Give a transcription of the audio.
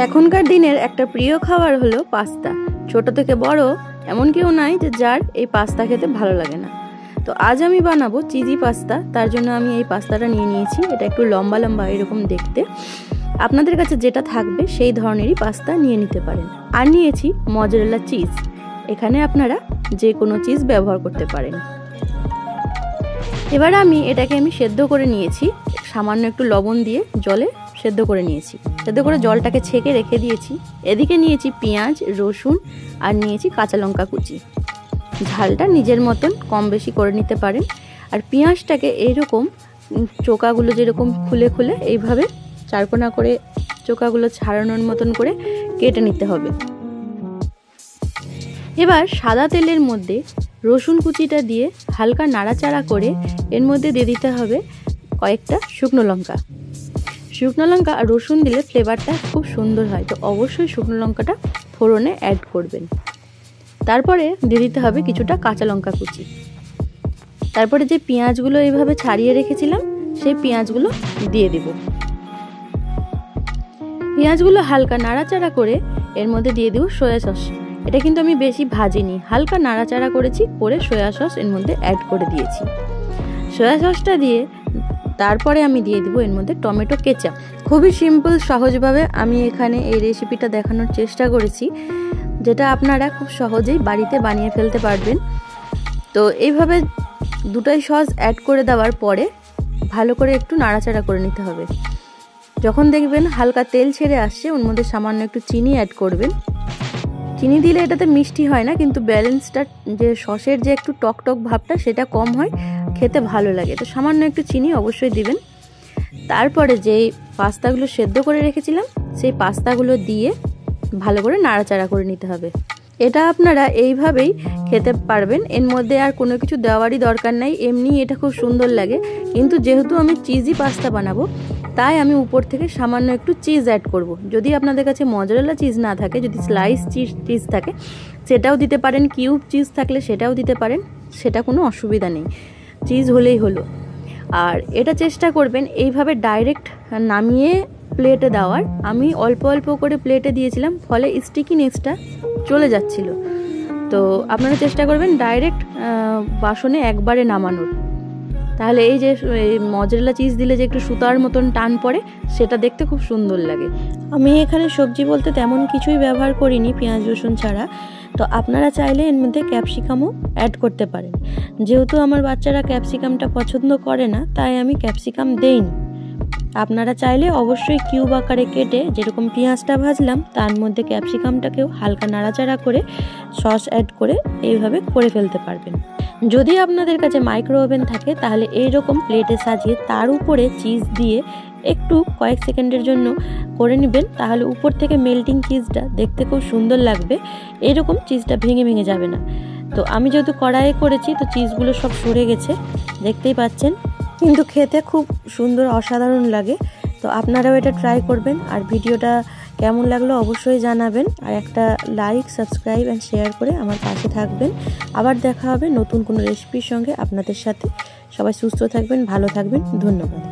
এখনকার দিনের একটা প্রিয় খাবার হলো পাস্তা। ছোট থেকে বড় এমন কেউ নাই যে যার এই পাস্তা খেতে ভালো লাগে না। তো আজ আমি বানাবো চিজি পাস্তা। তার জন্য আমি এই পাস্তাটা নিয়ে নিয়েছি। এটা একটু লম্বা লম্বা এরকম দেখতে। আপনাদের কাছে যেটা থাকবে সেই ধরনেরই পাস্তা নিয়ে নিতে পারেন। আর নিয়েছি মজরেলা চিজ। এখানে আপনারা যে কোনো চিজ ব্যবহার করতে পারেন। এবার এটাকে সেদ্ধ করে নিয়েছি। সামান্য একটু লবণ দিয়ে জলে সেদ্ধ করে নিয়েছি। সেদ্ধ করে জলটাকে ছেঁকে রেখে দিয়েছি। এদিকে নিয়েছি পেঁয়াজ, রসুন আর নিয়েছি কাঁচা লঙ্কা কুচি। ঝালটা নিজের মতন কম বেশি করে নিতে পারেন। আর পেঁয়াজটাকে এইরকম চোকাগুলো যেরকম খুলে খুলে এইভাবে চারকোনা করে চোকাগুলো ছাড়ানোর মতন করে কেটে নিতে হবে। এবার সাদা তেলের মধ্যে রসুন কুচিটা দিয়ে হালকা নাড়াচাড়া করে এর মধ্যে দিয়ে দিতে হবে কয়েকটা শুকনো লঙ্কা। শুকনো লঙ্কা আর রসুন দিলে ফ্লেভারটা খুব সুন্দর হয়, তো অবশ্যই শুকনো লঙ্কাটা ফোড়নে অ্যাড করবেন। তারপরে দিয়ে দিতে হবে কিছুটা কাঁচা লঙ্কা কুচি। তারপরে যে পেঁয়াজগুলো এইভাবে ছাড়িয়ে রেখেছিলাম সেই পেঁয়াজগুলো দিয়ে দেব। পেঁয়াজগুলো হালকা নাড়াচাড়া করে এর মধ্যে দিয়ে দেব সয়া সস। এটা কিন্তু আমি বেশি ভাজিনি, হালকা নাড়াচাড়া করেছি, করে সয়া সস এর মধ্যে অ্যাড করে দিয়েছি। সয়া সসটা দিয়ে তারপরে আমি দিয়ে দেবো এর মধ্যে টমেটো কেচাপ। খুবই সিম্পল সহজভাবে আমি এখানে এই রেসিপিটা দেখানোর চেষ্টা করেছি, যেটা আপনারা খুব সহজেই বাড়িতে বানিয়ে ফেলতে পারবেন। তো এইভাবে দুটোই সস অ্যাড করে দেওয়ার পরে ভালো করে একটু নাড়াচাড়া করে নিতে হবে। যখন দেখবেন হালকা তেল ছেড়ে আসছে ওর মধ্যে সামান্য একটু চিনি অ্যাড করবেন। চিনি দিলে এটাতে মিষ্টি হয় না, কিন্তু ব্যালেন্সটা যে সসের যে একটু টক টক ভাবটা সেটা কম হয়, খেতে ভালো লাগে। তো সামান্য একটু চিনি অবশ্যই দিবেন। তারপরে যেই পাস্তাগুলো সেদ্ধ করে রেখেছিলাম সেই পাস্তাগুলো দিয়ে ভালো করে নাড়াচাড়া করে নিতে হবে। এটা আপনারা এইভাবেই খেতে পারবেন, এর মধ্যে আর কোনো কিছু দেওয়ারই দরকার নাই। এমনি এটা খুব সুন্দর লাগে, কিন্তু যেহেতু আমি চিজি পাস্তা বানাবো তাই আমি উপর থেকে সামান্য একটু চিজ অ্যাড করব। যদি আপনাদের কাছে মজরেলা চিজ না থাকে, যদি স্লাইস চিজ থাকে সেটাও দিতে পারেন, কিউব চিজ থাকলে সেটাও দিতে পারেন, সেটা কোনো অসুবিধা নেই, চিজ হলেই হলো। আর এটা চেষ্টা করবেন এইভাবে ডাইরেক্ট নামিয়ে প্লেটে দেওয়ার। আমি অল্প অল্প করে প্লেটে দিয়েছিলাম, ফলে স্টিকিনেসটা চলে যাচ্ছিল। তো আপনারা চেষ্টা করবেন ডাইরেক্ট বাসনে একবারে নামানোর, তাহলে এই যে মজরেলা চিজ দিলে যে একটু সুতার মতন টান পড়ে সেটা দেখতে খুব সুন্দর লাগে। আমি এখানে সবজি বলতে তেমন কিছুই ব্যবহার করিনি পেঁয়াজ রসুন ছাড়া। তো আপনারা চাইলে এর মধ্যে ক্যাপসিকামও অ্যাড করতে পারেন। যেহেতু আমার বাচ্চারা ক্যাপসিকামটা পছন্দ করে না, তাই আমি ক্যাপসিকাম দেইনি। আপনারা চাইলে অবশ্যই কিউব আকারে কেটে যেরকম পেঁয়াজটা ভাজলাম তার মধ্যে ক্যাপসিকামটাকেও হালকা নাড়াচাড়া করে সস অ্যাড করে এইভাবে করে ফেলতে পারবেন। যদি আপনাদের কাছে মাইক্রো ওভেন থাকে তাহলে এইরকম প্লেটে সাজিয়ে তার উপরে চিজ দিয়ে একটু কয়েক সেকেন্ডের জন্য করে নেবেন, তাহলে উপর থেকে মেল্টিং চিজটা দেখতে খুব সুন্দর লাগবে। এরকম চিজটা ভেঙে ভেঙে যাবে না। তো আমি যেহেতু কড়াইয়ে করেছি তো চিজগুলো সব সরে গেছে, দেখতেই পাচ্ছেন, কিন্তু খেতে খুব সুন্দর অসাধারণ লাগে। তো আপনারাও এটা ট্রাই করবেন। আর ভিডিওটা কেমন লাগলো অবশ্যই জানাবেন। আর একটা লাইক, সাবস্ক্রাইব অ্যান্ড শেয়ার করে আমার পাশে থাকবেন। আবার দেখা হবে নতুন কোনো রেসিপির সঙ্গে আপনাদের সাথে। সবাই সুস্থ থাকবেন, ভালো থাকবেন। ধন্যবাদ।